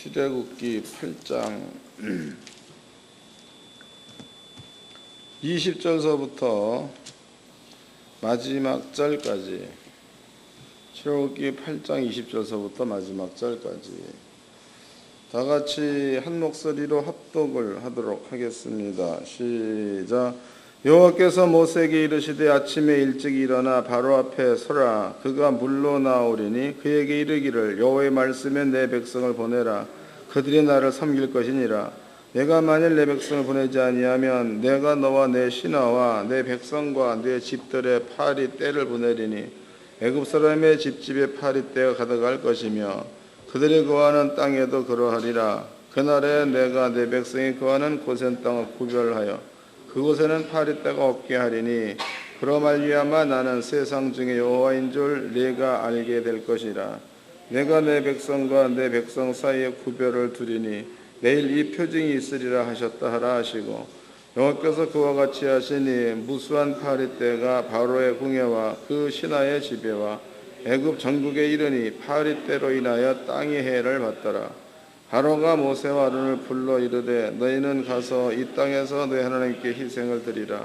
출애굽기 8장 20절서부터 마지막 절까지, 출애굽기 8장 20절서부터 마지막 절까지 다 같이 한 목소리로 합독을 하도록 하겠습니다. 시작. 여호와께서 모세에게 이르시되 아침에 일찍 일어나 바로 앞에 서라. 그가 물로 나오리니 그에게 이르기를 여호와의 말씀에 내 백성을 보내라. 그들이 나를 섬길 것이니라. 내가 만일 내 백성을 보내지 아니하면 내가 너와 내 신하와 내 백성과 내 집들의 파리 떼를 보내리니 애굽 사람의 집집에 파리 떼가 가득할 것이며 그들이 거하는 땅에도 그러하리라. 그날에 내가 내 백성이 거하는 고센 땅을 구별하여 그곳에는 파리떼가 없게 하리니 그로 말미암아 나는 세상 중에 여호와인 줄 네가 알게 될 것이라. 내가 내 백성과 내 백성 사이에 구별을 두리니 내일 이 표징이 있으리라 하셨다 하라 하시고, 여호와께서 그와 같이 하시니 무수한 파리떼가 바로의 궁예와 그 신하의 지배와 애굽 전국에 이르니 파리떼로 인하여 땅이 해를 받더라. 바로가 모세와 아론을 불러 이르되 너희는 가서 이 땅에서 너희 하나님께 희생을 드리라.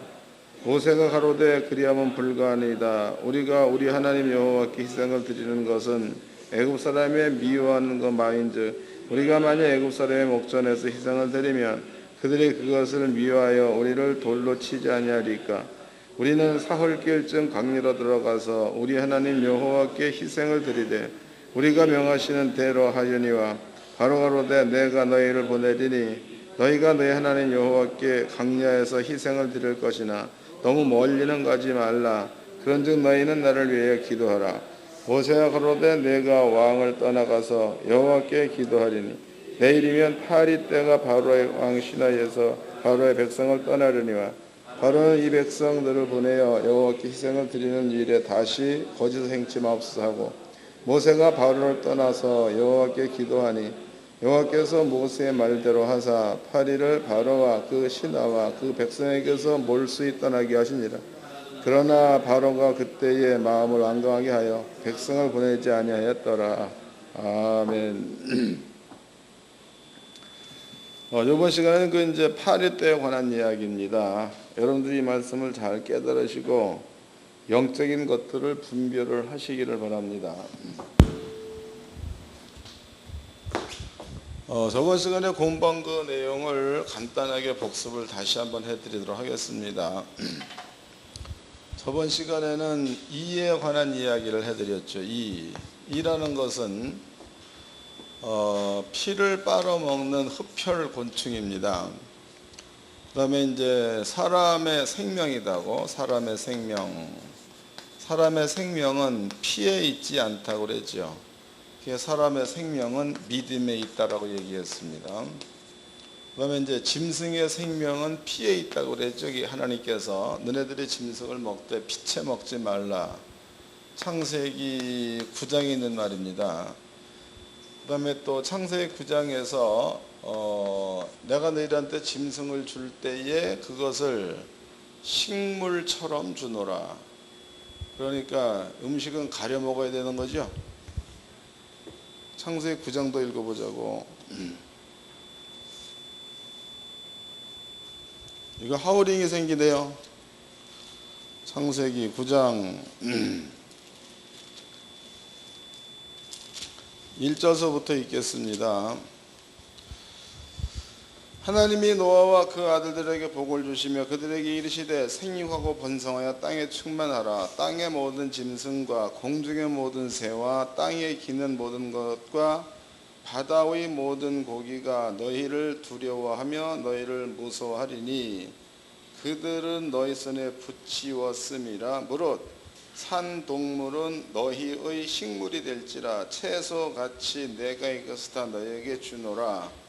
모세가 가로되 그리하면 불가하니이다. 우리가 우리 하나님 여호와께 희생을 드리는 것은 애굽 사람의 미워하는 것마인즉 우리가 만약 애굽 사람의 목전에서 희생을 드리면 그들이 그것을 미워하여 우리를 돌로 치지 아니하리까. 우리는 사흘길쯤 강리로 들어가서 우리 하나님 여호와께 희생을 드리되 우리가 명하시는 대로 하려니와 바로 가로되 내가 너희를 보내리니 너희가 너희 하나님 여호와께 강야에서 희생을 드릴 것이나 너무 멀리는 가지 말라. 그런즉 너희는 나를 위하여 기도하라. 모세가 가로되 내가 왕을 떠나가서 여호와께 기도하리니 내일이면 파리떼가 바로의 왕 시나이에서 바로의 백성을 떠나려니와 바로는 이 백성들을 보내어 여호와께 희생을 드리는 일에 다시 거짓을 행치 마옵소서 하고, 모세가 바로를 떠나서 여호와께 기도하니 여호와께서 모세의 말대로 하사 파리를 바로와 그 신하와 그 백성에게서 몰수히 떠나게 하시니라. 그러나 바로가 그때의 마음을 완강하게 하여 백성을 보내지 아니하였더라. 아멘. 이번 시간에는 이제 파리떼에 관한 이야기입니다. 여러분들이 이 말씀을 잘 깨달으시고 영적인 것들을 분별을 하시기를 바랍니다. 저번 시간에 공부한 그 내용을 간단하게 복습을 다시 한번 해드리도록 하겠습니다. 저번 시간에는 이에 관한 이야기를 해드렸죠. 이라는 것은 피를 빨아먹는 흡혈 곤충입니다. 그 다음에 이제 사람의 생명이다고, 사람의 생명은 피에 있지 않다고 그랬죠. 사람의 생명은 믿음에 있다라고 얘기했습니다. 그 다음에 이제 짐승의 생명은 피에 있다고 그랬죠. 하나님께서 너네들이 짐승을 먹되 피채 먹지 말라. 창세기 9장에 있는 말입니다. 그 다음에 또 창세기 9장에서 내가 너희들한테 짐승을 줄 때에 그것을 식물처럼 주노라. 그러니까 음식은 가려 먹어야 되는 거죠. 창세기 9장도 읽어보자고. 이거 하우링이 생기네요. 창세기 9장 1절서부터 읽겠습니다. 하나님이 노아와 그 아들들에게 복을 주시며 그들에게 이르시되 생육하고 번성하여 땅에 충만하라. 땅의 모든 짐승과 공중의 모든 새와 땅에 기는 모든 것과 바다의 모든 고기가 너희를 두려워하며 너희를 무서워하리니 그들은 너희 손에 붙이었음이라. 무릇 산 동물은 너희의 식물이 될지라. 채소같이 내가 이것을 다 너희에게 주노라.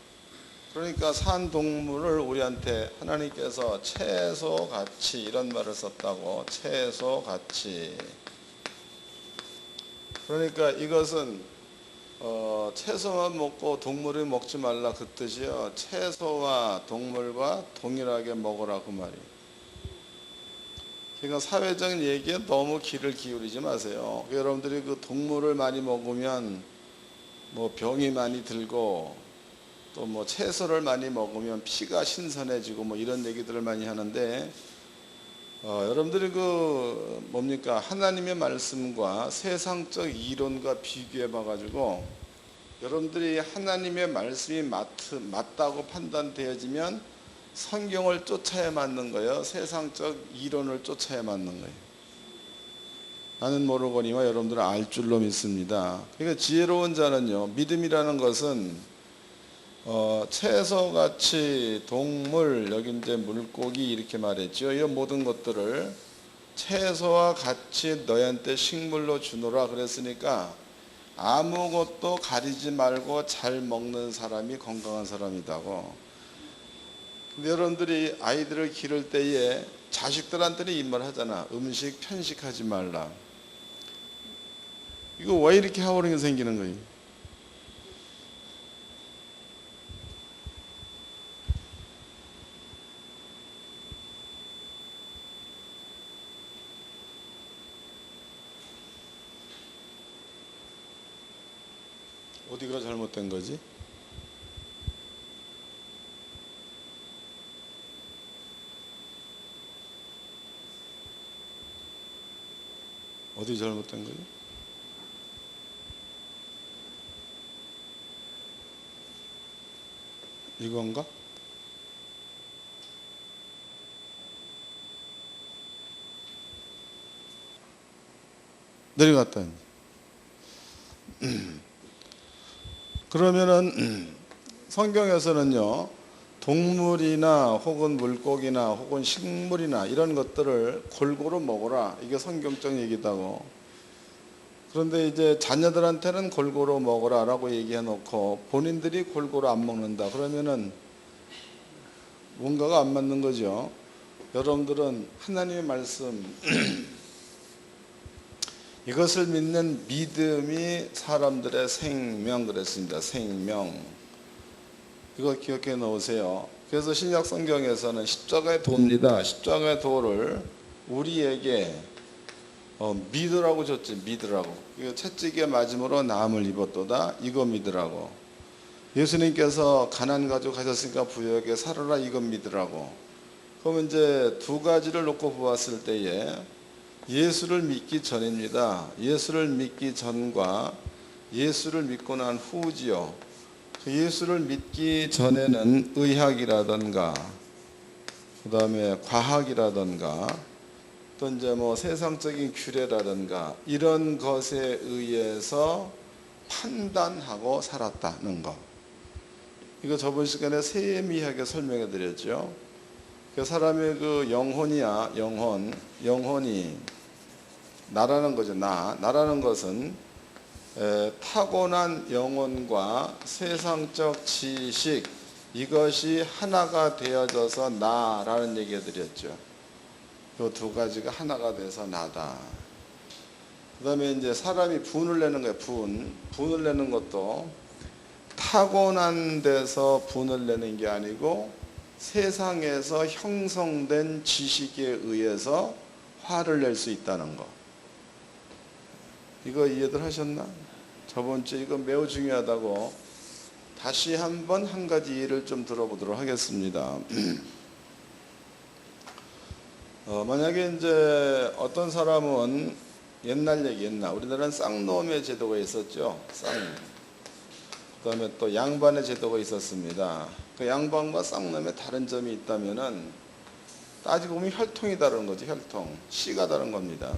그러니까 산 동물을 우리한테 하나님께서 채소같이, 이런 말을 썼다고. 채소같이. 그러니까 이것은 채소만 먹고 동물을 먹지 말라 그 뜻이요. 채소와 동물과 동일하게 먹으라 그 말이에요. 그러니까 사회적인 얘기에 너무 귀를 기울이지 마세요. 여러분들이 그 동물을 많이 먹으면 뭐 병이 많이 들고 또 뭐 채소를 많이 먹으면 피가 신선해지고 뭐 이런 얘기들을 많이 하는데 여러분들이 그 뭡니까 하나님의 말씀과 세상적 이론과 비교해 봐가지고 여러분들이 하나님의 말씀이 맞다고 판단되어지면 성경을 쫓아야 맞는 거예요. 세상적 이론을 쫓아야 맞는 거예요. 나는 모르거니와 여러분들은 알 줄로 믿습니다. 그러니까 지혜로운 자는요, 믿음이라는 것은 채소같이 동물, 여기 이제 물고기 이렇게 말했죠. 이런 모든 것들을 채소와 같이 너희한테 식물로 주노라 그랬으니까 아무것도 가리지 말고 잘 먹는 사람이 건강한 사람이다고. 근데 여러분들이 아이들을 기를 때에 자식들한테는 이 말 하잖아. 음식 편식하지 말라. 이거 왜 이렇게 하오는 게 생기는 거예요? 어디가 잘못된 거지? 어디 잘못된 거지? 이건가? 내려갔다. 그러면은 성경에서는요, 동물이나 혹은 물고기나 혹은 식물이나 이런 것들을 골고루 먹어라, 이게 성경적 얘기다고. 그런데 이제 자녀들한테는 골고루 먹어라 라고 얘기해 놓고 본인들이 골고루 안 먹는다 그러면은 뭔가가 안 맞는 거죠. 여러분들은 하나님의 말씀 이것을 믿는 믿음이 사람들의 생명 그랬습니다. 생명. 이거 기억해 놓으세요. 그래서 신약 성경에서는 십자가의 도입니다. 십자가의 도를 우리에게 믿으라고 줬지. 믿으라고. 이거 채찍에 맞음으로 나음을 입었도다. 이거 믿으라고. 예수님께서 가난 가지고 가셨으니까 부유하게 살아라. 이거 믿으라고. 그러면 이제 두 가지를 놓고 보았을 때에 예수를 믿기 전입니다. 예수를 믿기 전과 예수를 믿고 난 후지요. 예수를 믿기 전에는 의학이라든가 그 다음에 과학이라든가 또 이제 뭐 세상적인 규례라든가 이런 것에 의해서 판단하고 살았다는 거. 이거 저번 시간에 세미하게 설명해 드렸죠. 그 사람의 그 영혼이야, 영혼이 나라는 거죠. 나라는 것은 타고난 영혼과 세상적 지식 이것이 하나가 되어져서 나라는 얘기 드렸죠. 이 두 가지가 하나가 돼서 나다. 그 다음에 이제 사람이 분을 내는 거예요. 분을 내는 것도 타고난 데서 분을 내는 게 아니고 세상에서 형성된 지식에 의해서 화를 낼 수 있다는 거. 이거 이해들 하셨나? 저번 주에 이거 매우 중요하다고 다시 한번 한 가지 예를 좀 들어보도록 하겠습니다. 만약에 이제 어떤 사람은 옛날 우리나라는 쌍놈의 제도가 있었죠. 그 다음에 또 양반의 제도가 있었습니다. 그 양반과 쌍놈의 다른 점이 있다면은 따지고 보면 혈통이 다른 거죠. 혈통. 씨가 다른 겁니다.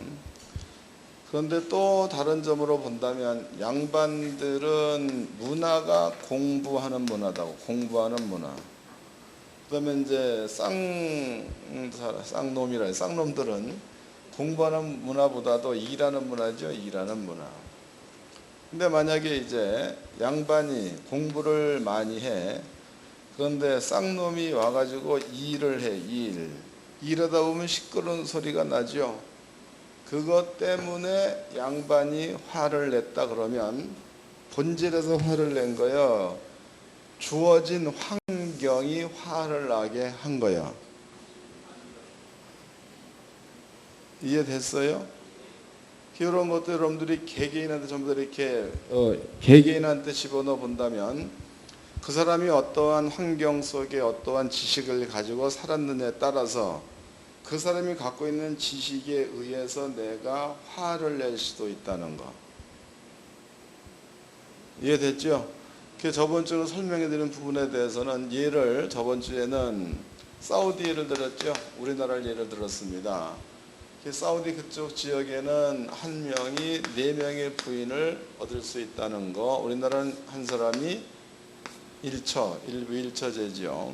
그런데 또 다른 점으로 본다면 양반들은 문화가 공부하는 문화다고. 공부하는 문화. 그 다음에 이제 쌍놈들은 공부하는 문화보다도 일하는 문화죠. 일하는 문화. 근데 만약에 이제 양반이 공부를 많이 해. 그런데 쌍놈이 와가지고 일을 해. 일하다 보면 시끄러운 소리가 나죠. 그것 때문에 양반이 화를 냈다 그러면 본질에서 화를 낸 거예요. 주어진 환경이 화를 나게 한 거예요. 이해됐어요? 이런 것도 여러분들이 개개인한테 전부 다 이렇게 개개인한테 집어넣어 본다면 그 사람이 어떠한 환경 속에 어떠한 지식을 가지고 살았느냐에 따라서 그 사람이 갖고 있는 지식에 의해서 내가 화를 낼 수도 있다는 거. 이해됐죠? 저번 주로 설명해 드린 부분에 대해서는 예를 저번 주에는 사우디 예를 들었죠. 우리나라를 예를 들었습니다. 사우디 그쪽 지역에는 한 명이 4명의 부인을 얻을 수 있다는 거. 우리나라는 한 사람이 일부 1처제죠.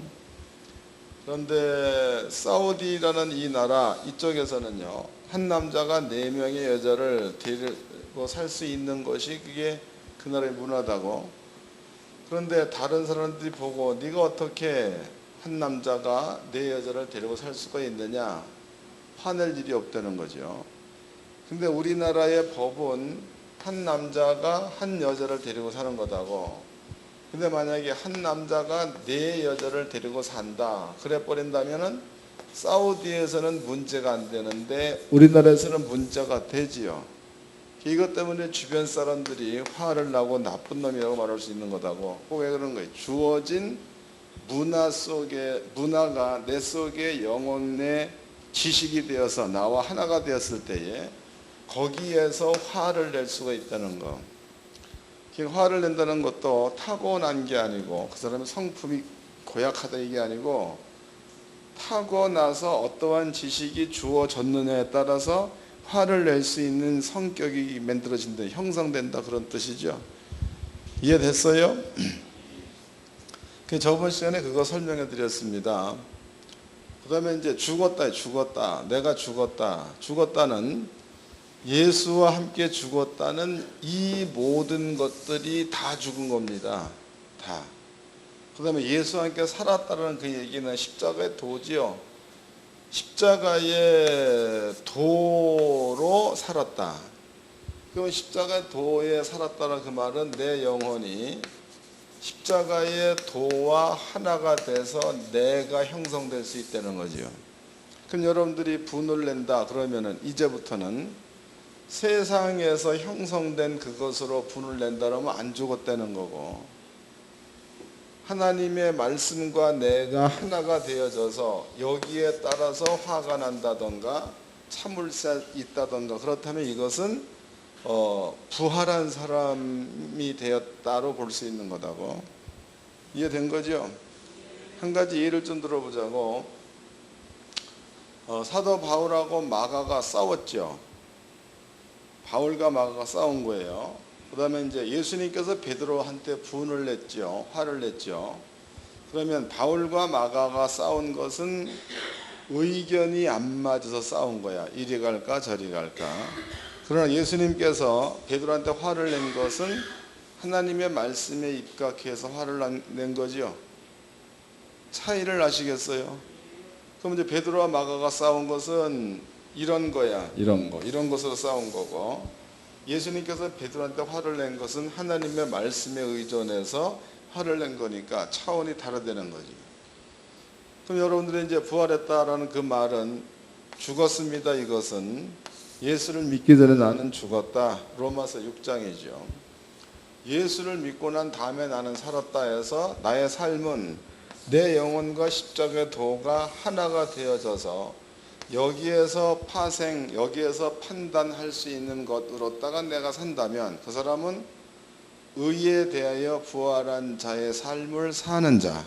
그런데 사우디라는 이 나라 이쪽에서는요, 한 남자가 4명의 여자를 데리고 살 수 있는 것이 그게 그 나라의 문화다고. 그런데 다른 사람들이 보고 네가 어떻게 한 남자가 4여자를 데리고 살 수가 있느냐, 화낼 일이 없다는 거죠. 근데 우리나라의 법은 한 남자가 한 여자를 데리고 사는 거다고. 근데 만약에 한 남자가 4여자를 데리고 산다 그래 버린다면은 사우디에서는 문제가 안 되는데 우리나라에서는 문제가 되지요. 이것 때문에 주변 사람들이 화를 나고 나쁜 놈이라고 말할 수 있는 거다고. 왜 그런 거예요? 주어진 문화가 내 속에 영혼의 지식이 되어서 나와 하나가 되었을 때에 거기에서 화를 낼 수가 있다는 거. 화를 낸다는 것도 타고난 게 아니고 그 사람의 성품이 고약하다 이게 아니고 타고나서 어떠한 지식이 주어졌느냐에 따라서 화를 낼 수 있는 성격이 만들어진다, 형성된다 그런 뜻이죠. 이해됐어요? 저번 시간에 그거 설명해 드렸습니다. 그 다음에 이제 죽었다. 내가 죽었다는 예수와 함께 죽었다는 이 모든 것들이 다 죽은 겁니다. 다. 그 다음에 예수와 함께 살았다는 그 얘기는 십자가의 도지요. 십자가의 도로 살았다. 그럼 십자가의 도에 살았다는 그 말은 내 영혼이 십자가의 도와 하나가 돼서 내가 형성될 수 있다는 거죠. 그럼 여러분들이 분을 낸다 그러면은 이제부터는 세상에서 형성된 그것으로 분을 낸다면 안 죽었다는 거고, 하나님의 말씀과 내가 하나가 되어져서 여기에 따라서 화가 난다던가 참을 수 있다던가 그렇다면 이것은 부활한 사람이 되었다로 볼 수 있는 거다고. 이해된 거죠? 한 가지 예를 좀 들어보자고. 사도 바울하고 마가가 싸웠죠. 바울과 마가가 싸운 거예요. 그 다음에 이제 예수님께서 베드로한테 분을 냈죠. 화를 냈죠. 그러면 바울과 마가가 싸운 것은 의견이 안 맞아서 싸운 거야. 이리 갈까 저리 갈까. 그러나 예수님께서 베드로한테 화를 낸 것은 하나님의 말씀에 입각해서 화를 낸 거지요. 차이를 아시겠어요? 그럼 이제 베드로와 마가가 싸운 것은 이런 거야. 이런 것으로 싸운 거고, 예수님께서 베드로한테 화를 낸 것은 하나님의 말씀에 의존해서 화를 낸 거니까 차원이 다르다는 거지. 그럼 여러분들이 이제 부활했다라는 그 말은 죽었습니다. 이것은 예수를 믿기 전에 나는 죽었다. 로마서 6장이죠. 예수를 믿고 난 다음에 나는 살았다 해서 나의 삶은 내 영혼과 십자가의 도가 하나가 되어져서 여기에서 여기에서 판단할 수 있는 것으로다가 내가 산다면 그 사람은 의에 대하여 부활한 자의 삶을 사는 자.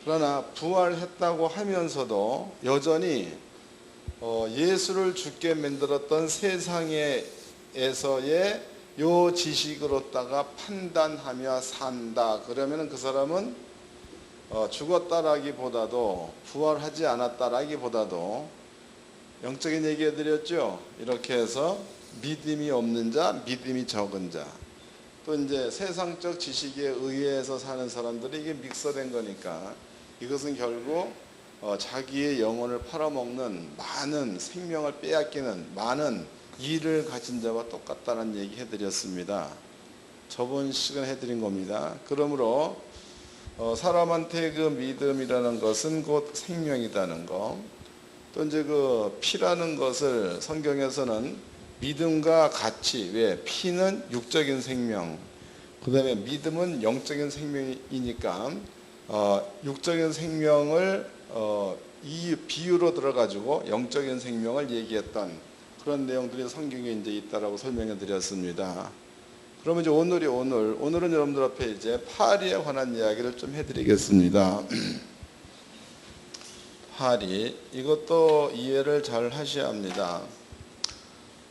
그러나 부활했다고 하면서도 여전히 예수를 죽게 만들었던 세상에서의 요 지식으로다가 판단하며 산다. 그러면 그 사람은 죽었다라기보다도 부활하지 않았다라기보다도 영적인 얘기 해드렸죠. 이렇게 해서 믿음이 없는 자, 믿음이 적은 자, 또 이제 세상적 지식에 의해서 사는 사람들이 이게 믹서된 거니까 이것은 결국 자기의 영혼을 팔아먹는 많은 생명을 빼앗기는 많은 일을 가진 자와 똑같다는 얘기 해드렸습니다. 저번 시간에 해드린 겁니다. 그러므로 사람한테 그 믿음이라는 것은 곧 생명이라는 거, 또 이제 그 피라는 것을 성경에서는 믿음과 같이, 왜? 피는 육적인 생명, 그 다음에 믿음은 영적인 생명이니까 육적인 생명을 이 비유로 들어가지고 영적인 생명을 얘기했던 그런 내용들이 성경에 이제 있다라고 설명해 드렸습니다. 그러면 이제 오늘은 여러분들 앞에 이제 파리에 관한 이야기를 좀 해드리겠습니다. 파리, 이것도 이해를 잘 하셔야 합니다.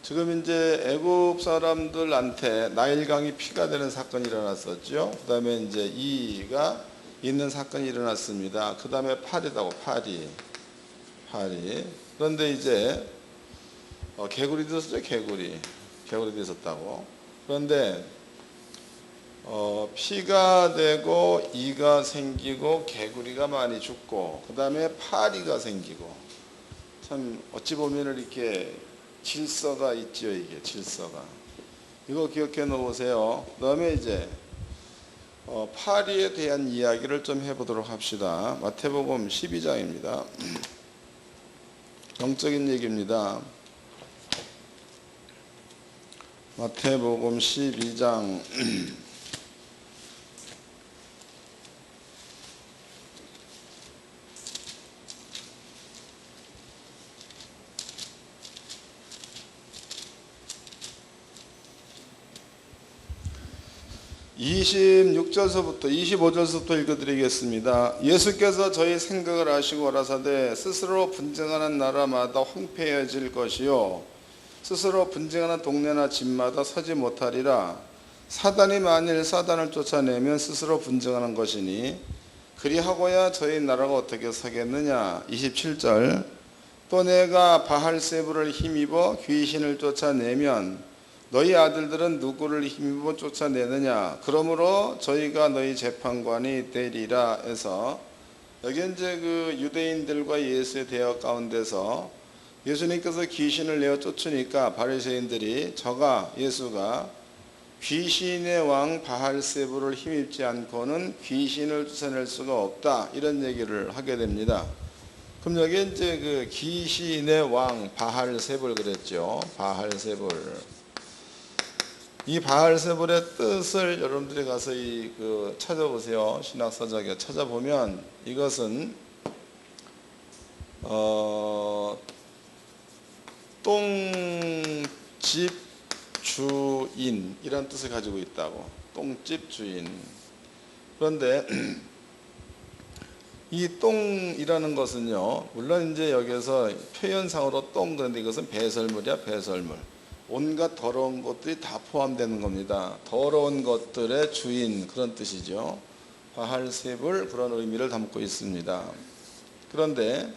지금 이제 애굽 사람들한테 나일강이 피가 되는 사건이 일어났었죠. 그 다음에 이제 이가 있는 사건이 일어났습니다. 그 다음에 파리다고, 파리. 그런데 이제 개구리도 있었죠, 개구리도 있었다고. 그런데 피가 되고 이가 생기고 개구리가 많이 죽고 그 다음에 파리가 생기고, 참 어찌 보면 이렇게 질서가 있지요. 이게 질서가, 이거 기억해 놓으세요. 그 다음에 이제 파리에 대한 이야기를 좀 해보도록 합시다. 마태복음 12장입니다. 영적인 얘기입니다. 마태복음 12장 26절서부터 25절서부터 읽어드리겠습니다. 예수께서 저희 생각을 아시고 가라사대 스스로 분쟁하는 나라마다 황폐해질 것이요 스스로 분쟁하는 동네나 집마다 서지 못하리라. 사단이 만일 사단을 쫓아내면 스스로 분쟁하는 것이니 그리하고야 저희 나라가 어떻게 서겠느냐. 27절 또 내가 바할세부를 힘입어 귀신을 쫓아내면 너희 아들들은 누구를 힘입어 쫓아내느냐. 그러므로 저희가 너희 재판관이 되리라 해서, 여기 이제 그 유대인들과 예수의 대화 가운데서 예수님께서 귀신을 내어 쫓으니까 바리새인들이 예수가 귀신의 왕 바할세부를 힘입지 않고는 귀신을 쫓아낼 수가 없다, 이런 얘기를 하게 됩니다. 그럼 여기 이제 그 귀신의 왕 바할세불 그랬죠. 바할세불. 이 바알세불의 뜻을 여러분들이 가서 찾아보세요. 신학서적에 찾아보면 이것은 똥집 주인이란 뜻을 가지고 있다고. 똥집 주인. 그런데 이 똥이라는 것은요, 물론 이제 여기서 표현상으로 똥, 그런데 이것은 배설물이야, 배설물. 온갖 더러운 것들이 다 포함되는 겁니다. 더러운 것들의 주인, 그런 뜻이죠. 바할세불, 그런 의미를 담고 있습니다. 그런데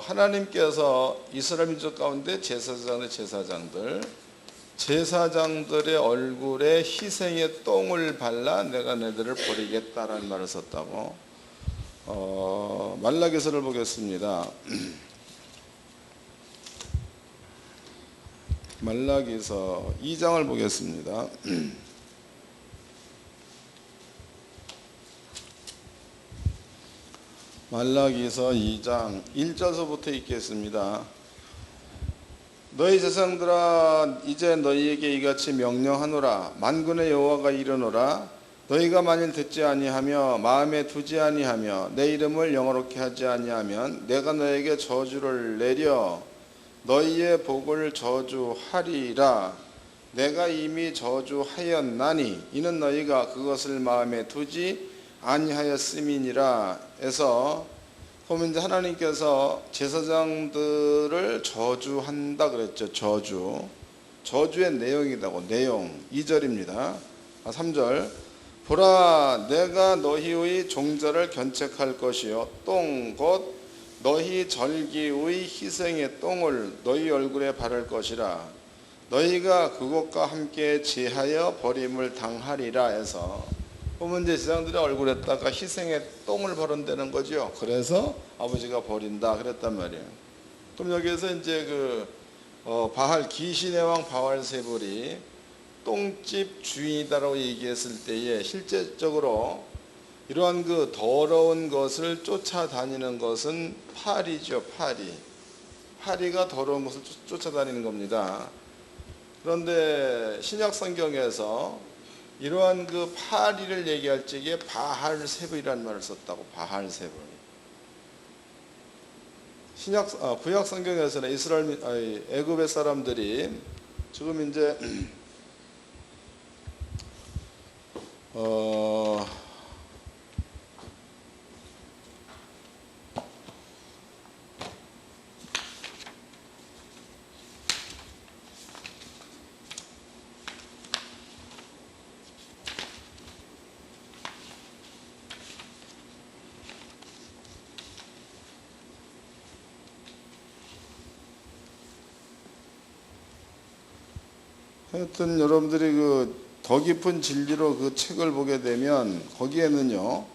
하나님께서 이스라엘 민족 가운데 제사장들의 얼굴에 희생의 똥을 발라 내가 너희들을 버리겠다라는 말을 썼다고. 말라기서를 보겠습니다. 말라기서 2장을 보겠습니다. 말라기서 2장 1절서부터 읽겠습니다. 너희 제사장들아, 이제 너희에게 이같이 명령하노라. 만군의 여호와가 이르노라. 너희가 만일 듣지 아니하며 마음에 두지 아니하며 내 이름을 영화롭게 하지 아니하면 내가 너에게 저주를 내려 너희의 복을 저주하리라. 내가 이미 저주하였나니 이는 너희가 그것을 마음에 두지 아니하였음이니라. 해서 보면 이제 하나님께서 제사장들을 저주한다 그랬죠. 저주의 내용이라고. 내용 2절입니다. 3절 보라, 내가 너희의 종자를 견책할 것이요 똥 곧 너희 절기의 희생의 똥을 너희 얼굴에 바를 것이라. 너희가 그것과 함께 제하여 버림을 당하리라. 해서 보면 이제 제사장들의 얼굴에다가 희생의 똥을 바른다는 거죠. 그래서 아버지가 버린다 그랬단 말이에요. 그럼 여기에서 이제 귀신의 왕 바알세불이 똥집 주인이다라고 얘기했을 때에 실제적으로 이러한 그 더러운 것을 쫓아다니는 것은 파리죠. 파리가 더러운 것을 쫓아다니는 겁니다. 그런데 신약 성경에서 이러한 그 파리를 얘기할 적에 바할세불이라는 말을 썼다고. 바할세불. 구약 성경에서는 애굽의 사람들이 지금 이제 하여튼 여러분들이 그 더 깊은 진리로 그 책을 보게 되면 거기에는요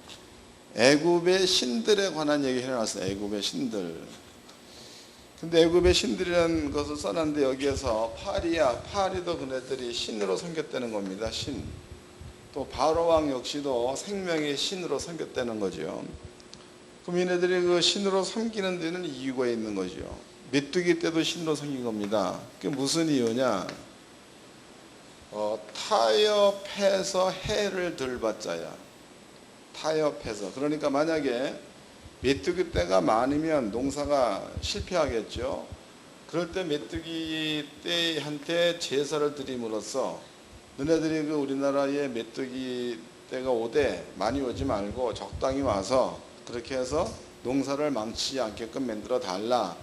애굽의 신들에 관한 얘기를 해놨어요. 애굽의 신들. 근데 애굽의 신들이라는 것을 써놨는데 여기에서 파리도 그네들이 신으로 섬겼다는 겁니다. 신. 또 바로 왕 역시도 생명의 신으로 섬겼다는 거죠. 그럼 얘네들이 그 신으로 섬기는 데는 이유가 있는 거죠. 메뚜기 때도 신으로 섬긴 겁니다. 그게 무슨 이유냐? 타협해서 해를 덜 받자야. 타협해서. 그러니까 만약에 메뚜기 떼가 많으면 농사가 실패하겠죠. 그럴 때 메뚜기 떼한테 제사를 드림으로써 너네들이 그 우리나라에 메뚜기 떼가 오되 많이 오지 말고 적당히 와서 그렇게 해서 농사를 망치지 않게끔 만들어 달라.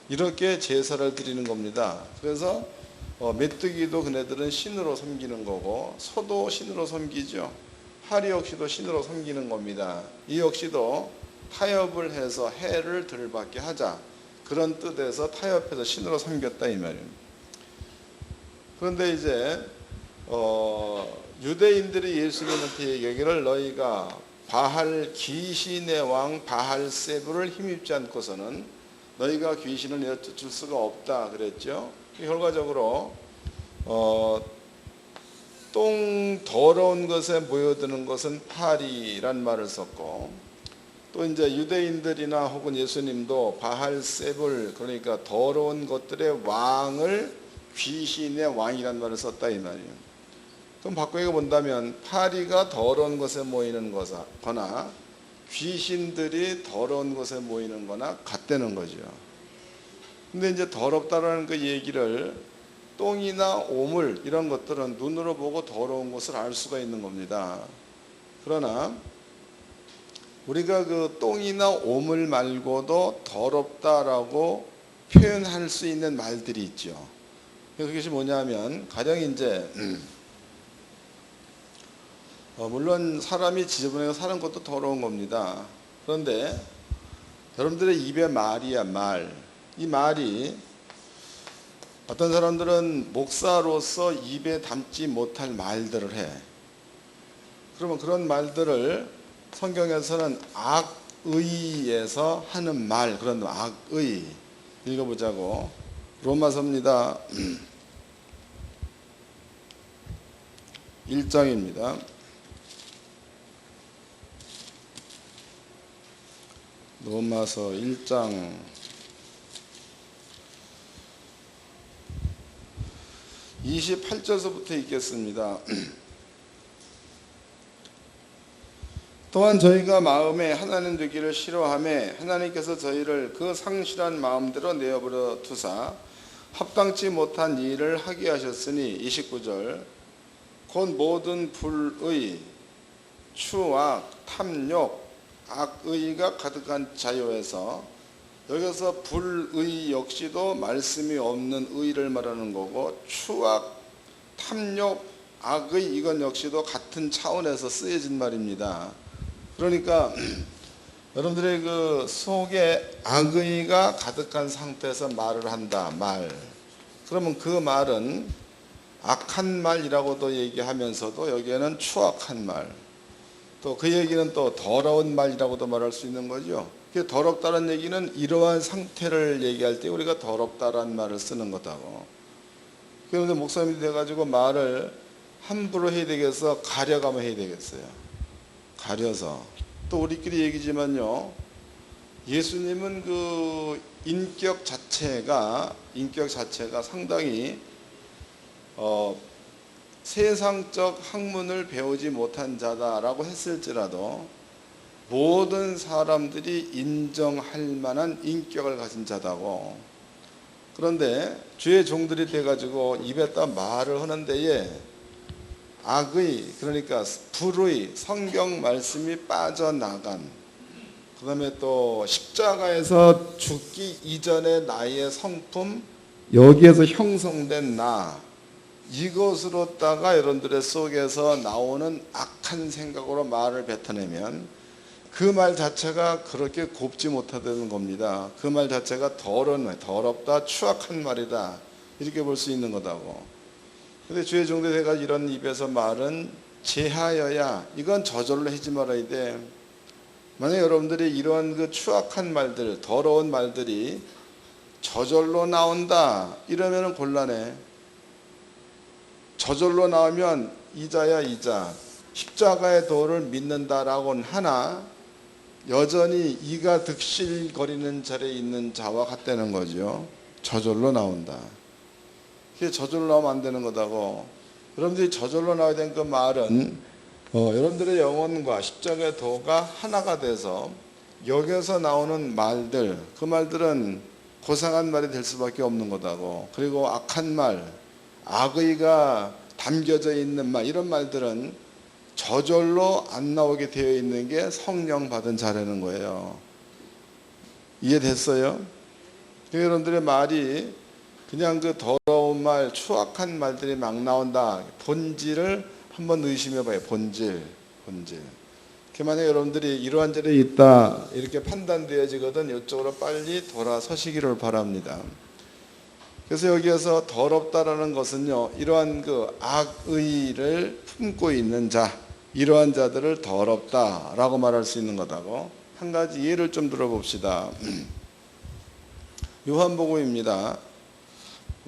이렇게 제사를 드리는 겁니다. 그래서 메뚜기도 그네들은 신으로 섬기는 거고 소도 신으로 섬기죠. 파리 역시도 신으로 섬기는 겁니다. 이 역시도 타협을 해서 해를 덜 받게 하자. 그런 뜻에서 타협해서 신으로 섬겼다 이 말이에요. 그런데 이제 유대인들이 예수님한테 얘기하기를 너희가 바할 귀신의 왕 바할세불을 힘입지 않고서는 너희가 귀신을 내쫓을 수가 없다 그랬죠. 결과적으로 똥 더러운 것에 모여드는 것은 파리란 말을 썼고 또 이제 유대인들이나 혹은 예수님도 바할세불 그러니까 더러운 것들의 왕을 귀신의 왕이란 말을 썼다 이 말이에요. 그럼 바꾸어 본다면 파리가 더러운 것에 모이는 거나 귀신들이 더러운 것에 모이는 거나 같다는 거죠. 근데 이제 더럽다라는 그 얘기를 똥이나 오물 이런 것들은 눈으로 보고 더러운 것을 알 수가 있는 겁니다. 그러나 우리가 그 똥이나 오물 말고도 더럽다라고 표현할 수 있는 말들이 있죠. 그것이 뭐냐면 가령 이제 물론 사람이 지저분하게 사는 것도 더러운 겁니다. 그런데 여러분들의 입에 말이야 말. 이 말이 어떤 사람들은 목사로서 입에 담지 못할 말들을 해. 그러면 그런 말들을 성경에서는 악의에서 하는 말, 그런 악의 읽어보자고. 로마서입니다. 1장입니다. 로마서 1장 28절서부터 읽겠습니다. 또한 저희가 마음에 하나님 되기를 싫어하며 하나님께서 저희를 그 상실한 마음대로 내어버려 두사 합당치 못한 일을 하게 하셨으니 29절 곧 모든 불의, 추악, 탐욕, 악의가 가득한 자요에서 여기서 불의 역시도 말씀이 없는 의를 말하는 거고 추악, 탐욕, 악의 이건 역시도 같은 차원에서 쓰여진 말입니다. 그러니까 여러분들의 그 속에 악의가 가득한 상태에서 말을 한다. 말. 그러면 그 말은 악한 말이라고도 얘기하면서도 여기에는 추악한 말. 또 그 얘기는 또 더러운 말이라고도 말할 수 있는 거죠. 더럽다는 얘기는 이러한 상태를 얘기할 때 우리가 더럽다라는 말을 쓰는 거다고. 그런데 목사님이 돼가지고 말을 함부로 해야 되겠어? 가려가면 해야 되겠어요? 가려서. 또 우리끼리 얘기지만요. 예수님은 그 인격 자체가 상당히 세상적 학문을 배우지 못한 자다라고 했을지라도 모든 사람들이 인정할 만한 인격을 가진 자다고. 그런데 주의 종들이 돼가지고 입에다 말을 하는 데에 악의, 그러니까 불의 성경 말씀이 빠져나간, 그 다음에 또 십자가에서 죽기 이전의 나의 성품, 여기에서 형성된 나, 이것으로다가 여러분들의 속에서 나오는 악한 생각으로 말을 뱉어내면 그 말 자체가 그렇게 곱지 못하다는 겁니다. 그 말 자체가 더럽다, 추악한 말이다, 이렇게 볼 수 있는 거다고. 근데 주의 종들가 이런 입에서 말은 제하여야, 이건 저절로 하지 말아야 돼. 만약 여러분들이 이러한 그 추악한 말들, 더러운 말들이 저절로 나온다 이러면 곤란해. 저절로 나오면 이자야 이자, 십자가의 도를 믿는다라고는 하나 여전히 이가 득실거리는 자리에 있는 자와 같다는 거죠. 저절로 나온다. 그게 저절로 나오면 안 되는 거다고. 여러분들이 저절로 나와야 되는 그 말은 여러분들의 영혼과 십자가의 도가 하나가 돼서 여기서 나오는 말들, 그 말들은 고상한 말이 될 수밖에 없는 거다고. 그리고 악한 말, 악의가 담겨져 있는 말, 이런 말들은 저절로 안 나오게 되어 있는 게 성령 받은 자라는 거예요. 이해됐어요? 여러분들의 말이 그냥 그 더러운 말, 추악한 말들이 막 나온다, 본질을 한번 의심해 봐요. 본질. 만약에 여러분들이 이러한 자리에 있다 이렇게 판단되어지거든 이쪽으로 빨리 돌아서시기를 바랍니다. 그래서 여기에서 더럽다라는 것은요, 이러한 그 악의를 품고 있는 자, 이러한 자들을 더럽다라고 말할 수 있는 거다고. 한 가지 예를 좀 들어봅시다. 요한복음입니다.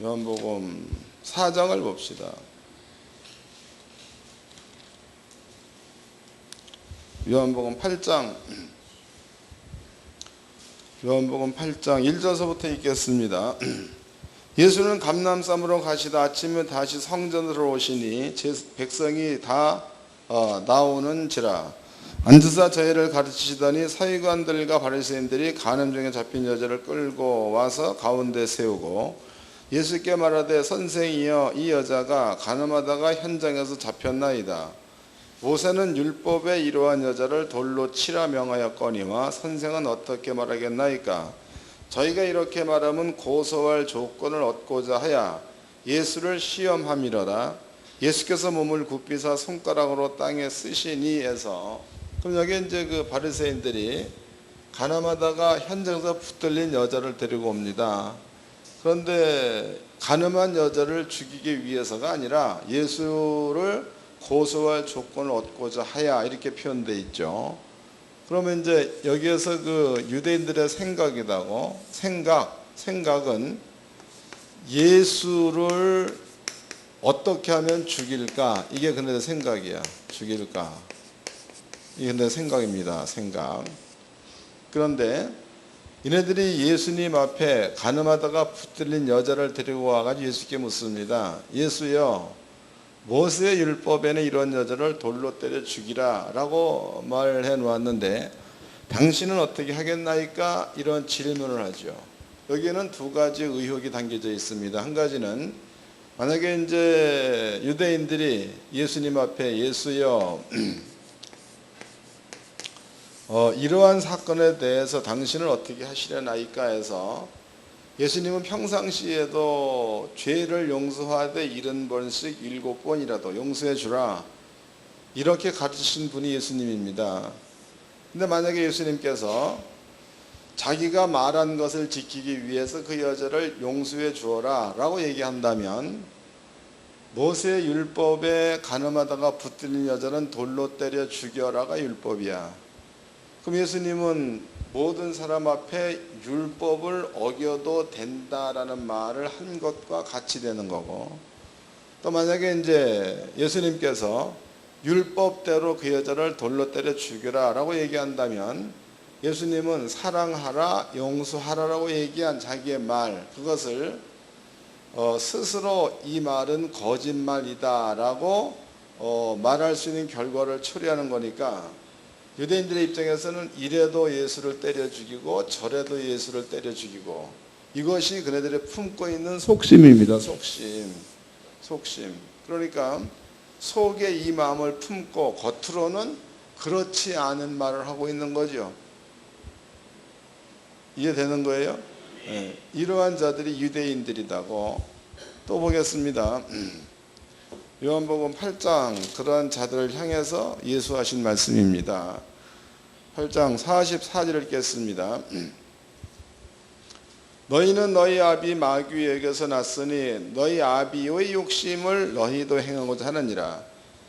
요한복음 4장을 봅시다. 요한복음 8장 1절서부터 읽겠습니다. 예수는 감람산으로 가시다 아침에 다시 성전으로 오시니 백성이 다 나오는지라 앉으사 저희를 가르치시더니 서기관들과 바리새인들이 간음 중에 잡힌 여자를 끌고 와서 가운데 세우고 예수께 말하되 선생이여 이 여자가 간음하다가 현장에서 잡혔나이다. 모세는 율법에 이러한 여자를 돌로 치라 명하였거니와 선생은 어떻게 말하겠나이까? 저희가 이렇게 말하면 고소할 조건을 얻고자 하여 예수를 시험함이로다. 예수께서 몸을 굽히사 손가락으로 땅에 쓰시니 해서, 그럼 여기 이제 그 바리새인들이 간음하다가 현장에서 붙들린 여자를 데리고 옵니다. 그런데 간음한 여자를 죽이기 위해서가 아니라 예수를 고소할 조건을 얻고자 하여 이렇게 표현되어 있죠. 그러면 이제 여기에서 그 유대인들의 생각이라고, 생각은 예수를 어떻게 하면 죽일까, 이게 근데 생각이야. 죽일까, 이게 근데 생각입니다. 생각. 그런데 이네들이 예수님 앞에 간음하다가 붙들린 여자를 데리고 와가지고 예수께 묻습니다. 예수여, 모세의 율법에는 이런 여자를 돌로 때려 죽이라 라고 말해 놓았는데 당신은 어떻게 하겠나이까? 이런 질문을 하죠. 여기에는 두 가지 의혹이 담겨져 있습니다. 한 가지는 만약에 이제 유대인들이 예수님 앞에 예수여 이러한 사건에 대해서 당신은 어떻게 하시려나이까 해서, 예수님은 평상시에도 죄를 용서하되 70번씩 7번이라도 용서해 주라 이렇게 가르치신 분이 예수님입니다. 근데 만약에 예수님께서 자기가 말한 것을 지키기 위해서 그 여자를 용서해 주어라 라고 얘기한다면, 모세 율법에 간음하다가 붙들린 여자는 돌로 때려 죽여라가 율법이야. 그럼 예수님은 모든 사람 앞에 율법을 어겨도 된다라는 말을 한 것과 같이 되는 거고, 또 만약에 이제 예수님께서 율법대로 그 여자를 돌로 때려 죽여라 라고 얘기한다면, 예수님은 사랑하라, 용서하라라고 얘기한 자기의 말, 그것을 스스로 이 말은 거짓말이다라고 말할 수 있는 결과를 초래하는 거니까 유대인들의 입장에서는 이래도 예수를 때려 죽이고 저래도 예수를 때려 죽이고 이것이 그네들이 품고 있는 속심입니다. 속심. 그러니까 속에 이 마음을 품고 겉으로는 그렇지 않은 말을 하고 있는 거죠. 이해되는 거예요? 네. 이러한 자들이 유대인들이라고. 또 보겠습니다. 요한복음 8장 그러한 자들을 향해서 예수 하신 말씀입니다. 8장 44절을 읽겠습니다. 너희는 너희 아비 마귀에게서 났으니 너희 아비의 욕심을 너희도 행하고자 하느니라.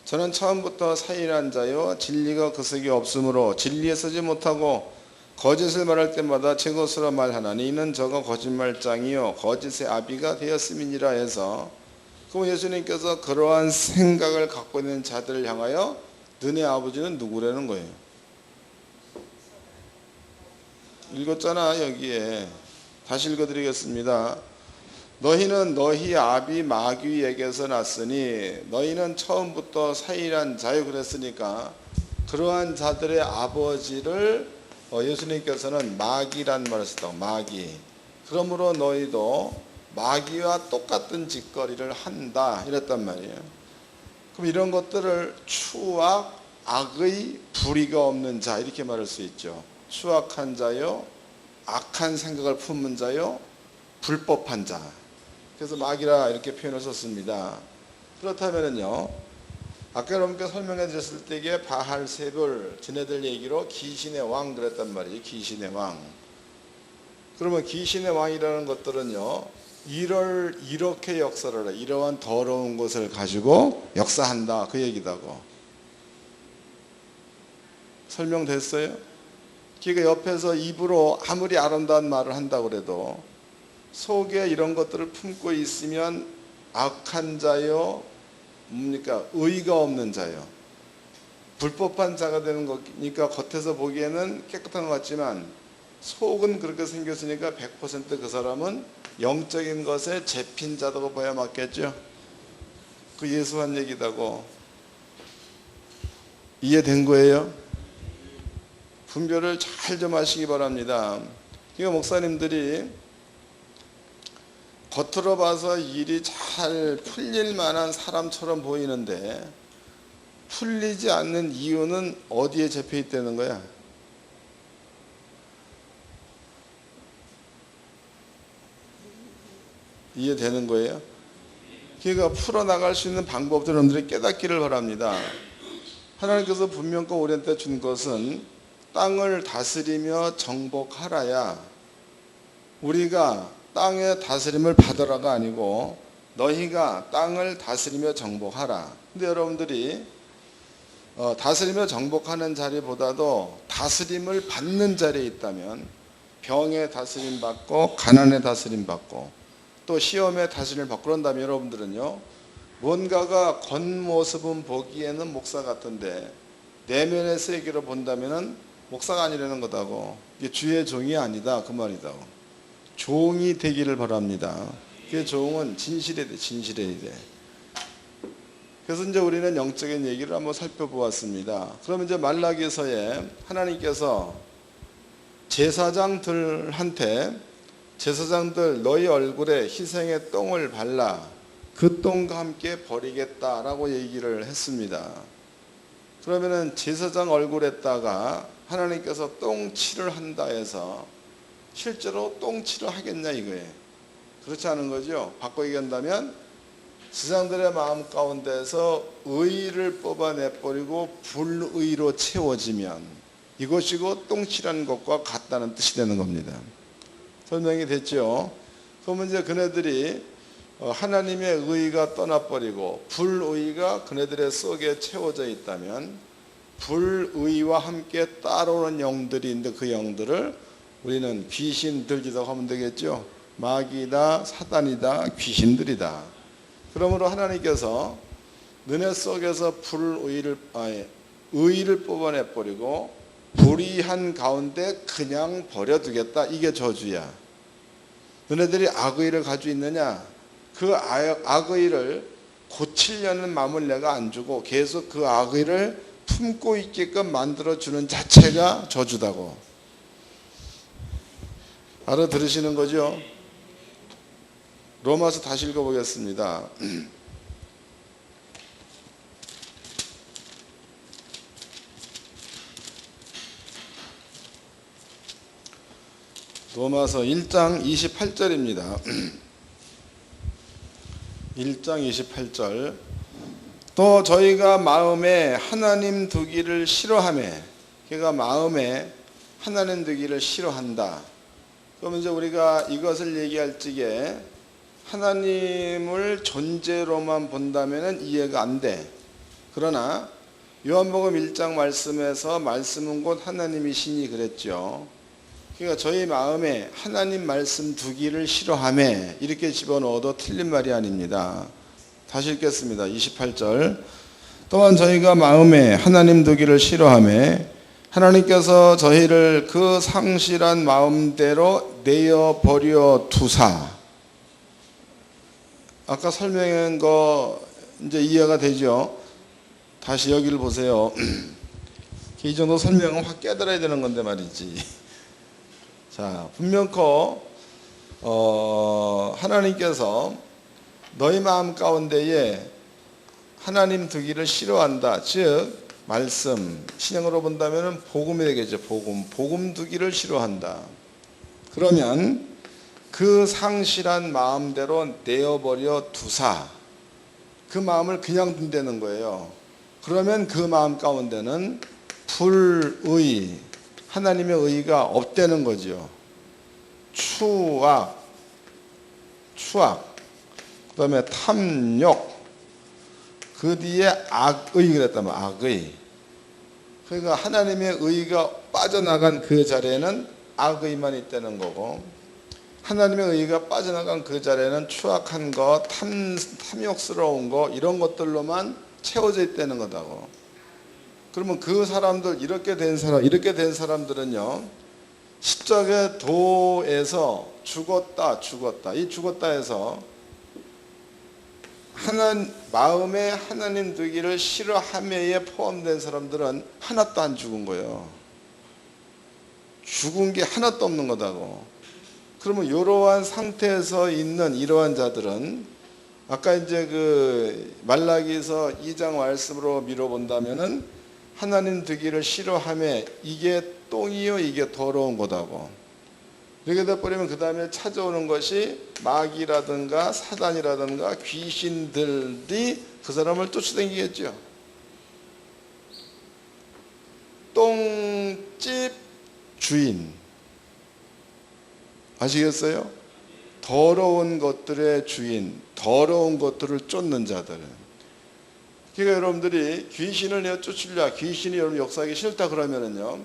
저는 처음부터 사일한 자요 진리가 그 속에 없으므로 진리에 서지 못하고 거짓을 말할 때마다 제 것으로 말하나니 이는 저가 거짓말장이요 거짓의 아비가 되었음이니라 해서, 그럼 예수님께서 그러한 생각을 갖고 있는 자들을 향하여 너네 아버지는 누구라는 거예요? 읽었잖아. 여기에 다시 읽어드리겠습니다. 너희는 너희 아비 마귀에게서 났으니 너희는 처음부터 사일한 자요 그랬으니까 그러한 자들의 아버지를 예수님께서는 마귀란 말을 썼다고. 마귀. 그러므로 너희도 마귀와 똑같은 짓거리를 한다 이랬단 말이에요. 그럼 이런 것들을 추악, 악의 불의가 없는 자 이렇게 말할 수 있죠. 추악한 자요, 악한 생각을 품은 자요, 불법한 자. 그래서 마귀라 이렇게 표현을 썼습니다. 그렇다면요, 아까 여러분께 설명해 드렸을 때에 바할세불 지네들 얘기로 귀신의 왕 그랬단 말이에요. 귀신의 왕. 그러면 귀신의 왕이라는 것들은요, 이렇게 역사를 해. 이러한 더러운 것을 가지고 역사한다 그 얘기다고. 설명됐어요? 그러니까 옆에서 입으로 아무리 아름다운 말을 한다고 해도 속에 이런 것들을 품고 있으면 악한 자요, 뭡니까? 의가 없는 자요, 불법한 자가 되는 거니까 겉에서 보기에는 깨끗한 것 같지만 속은 그렇게 생겼으니까 100% 그 사람은 영적인 것에 잡힌 자다고 봐야 맞겠죠. 그 예수한 얘기다고. 이해된 거예요? 분별을 잘 좀 하시기 바랍니다. 그러니까 목사님들이 겉으로 봐서 일이 잘 풀릴 만한 사람처럼 보이는데 풀리지 않는 이유는 어디에 잡혀 있다는 거야? 이해되는 거예요? 그러니까 풀어나갈 수 있는 방법들을 여러분들이 깨닫기를 바랍니다. 하나님께서 분명과 오랜 때 준 것은 땅을 다스리며 정복하라야, 우리가 땅의 다스림을 받으라가 아니고 너희가 땅을 다스리며 정복하라. 근데 여러분들이 다스리며 정복하는 자리보다도 다스림을 받는 자리에 있다면 병의 다스림 받고 가난의 다스림 받고 또 시험의 다스림을 받고 그런다면 여러분들은요, 뭔가가 겉모습은 보기에는 목사 같은데 내면의 세계로 본다면은 목사가 아니라는 거다고. 이게 주의 종이 아니다 그 말이다고. 종이 되기를 바랍니다. 그 종은 진실해야 돼. 진실해야 돼. 그래서 이제 우리는 영적인 얘기를 한번 살펴보았습니다. 그러면 이제 말라기서에 하나님께서 제사장들한테 제사장들 너희 얼굴에 희생의 똥을 발라 그 똥과 함께 버리겠다라고 얘기를 했습니다. 그러면은 제사장 얼굴에다가 하나님께서 똥칠을 한다 해서 실제로 똥칠을 하겠냐 이거예요. 그렇지 않은 거죠. 바꿔 얘기한다면 제사장들의 마음 가운데서 의를 뽑아내버리고 불의로 채워지면 이것이고 똥칠하는 것과 같다는 뜻이 되는 겁니다. 설명이 됐죠. 그러면 이제 그네들이 하나님의 의가 떠나버리고 불의가 그네들의 속에 채워져 있다면 불의와 함께 따라오는 영들이 있는데 그 영들을 우리는 귀신들이라고 하면 되겠죠. 마귀다, 사단이다, 귀신들이다. 그러므로 하나님께서 너네 속에서 의를 뽑아내버리고 불의한 가운데 그냥 버려두겠다. 이게 저주야. 너네들이 악의를 가지고 있느냐? 그 악의를 고치려는 마음을 내가 안 주고 계속 그 악의를 품고 있게끔 만들어주는 자체가 저주다고. 알아들으시는 거죠? 로마서 다시 읽어보겠습니다. 로마서 1장 28절입니다. 1장 28절. 또 저희가 마음에 하나님 두기를 싫어하며, 그가 마음에 하나님 두기를 싫어한다. 그러면 이제 우리가 이것을 얘기할 적에 하나님을 존재로만 본다면 이해가 안 돼. 그러나 요한복음 1장 말씀에서 말씀은 곧 하나님이시니 그랬죠. 그러니까 저희 마음에 하나님 말씀 두기를 싫어하며 이렇게 집어넣어도 틀린 말이 아닙니다. 다시 읽겠습니다. 28절. 또한 저희가 마음에 하나님 두기를 싫어하며 하나님께서 저희를 그 상실한 마음대로 내어버려 두사. 아까 설명한 거 이제 이해가 되죠? 다시 여기를 보세요. 이 정도 설명은 확 깨달아야 되는 건데 말이지. 자, 분명코 하나님께서 너희 마음 가운데에 하나님 두기를 싫어한다. 즉 말씀, 신약으로 본다면 복음이 되겠죠. 복음 두기를 싫어한다. 그러면 그 상실한 마음대로 내어버려 두사. 그 마음을 그냥 둔다는 거예요. 그러면 그 마음 가운데는 불의, 하나님의 의가 없다는 거죠. 추악, 그 다음에 탐욕, 그 뒤에 악의 그랬다면 악의. 그러니까 하나님의 의가 빠져나간 그 자리에는 악의만 있다는 거고, 하나님의 의가 빠져나간 그 자리에는 추악한 것, 탐욕스러운 것, 이런 것들로만 채워져 있다는 거다고. 그러면 그 사람들, 이렇게 된 사람들은요, 십자가의 도에서 죽었다. 이 죽었다에서 마음에 하나님 두기를 싫어함에 포함된 사람들은 하나도 안 죽은 거예요. 죽은 게 하나도 없는 거다고. 그러면 이러한 상태에서 있는 이러한 자들은 아까 이제 그 말라기서 2장 말씀으로 밀어본다면은 하나님 두기를 싫어함에 이게 똥이요, 이게 더러운 거다고. 이렇게 돼버리면 그 다음에 찾아오는 것이 마귀라든가 사단이라든가 귀신들이 그 사람을 쫓아다니겠죠. 똥집 주인. 아시겠어요? 더러운 것들의 주인, 더러운 것들을 쫓는 자들. 그러니까 여러분들이 귀신을 내어 쫓으려, 귀신이 여러분 역사하기 싫다 그러면은요,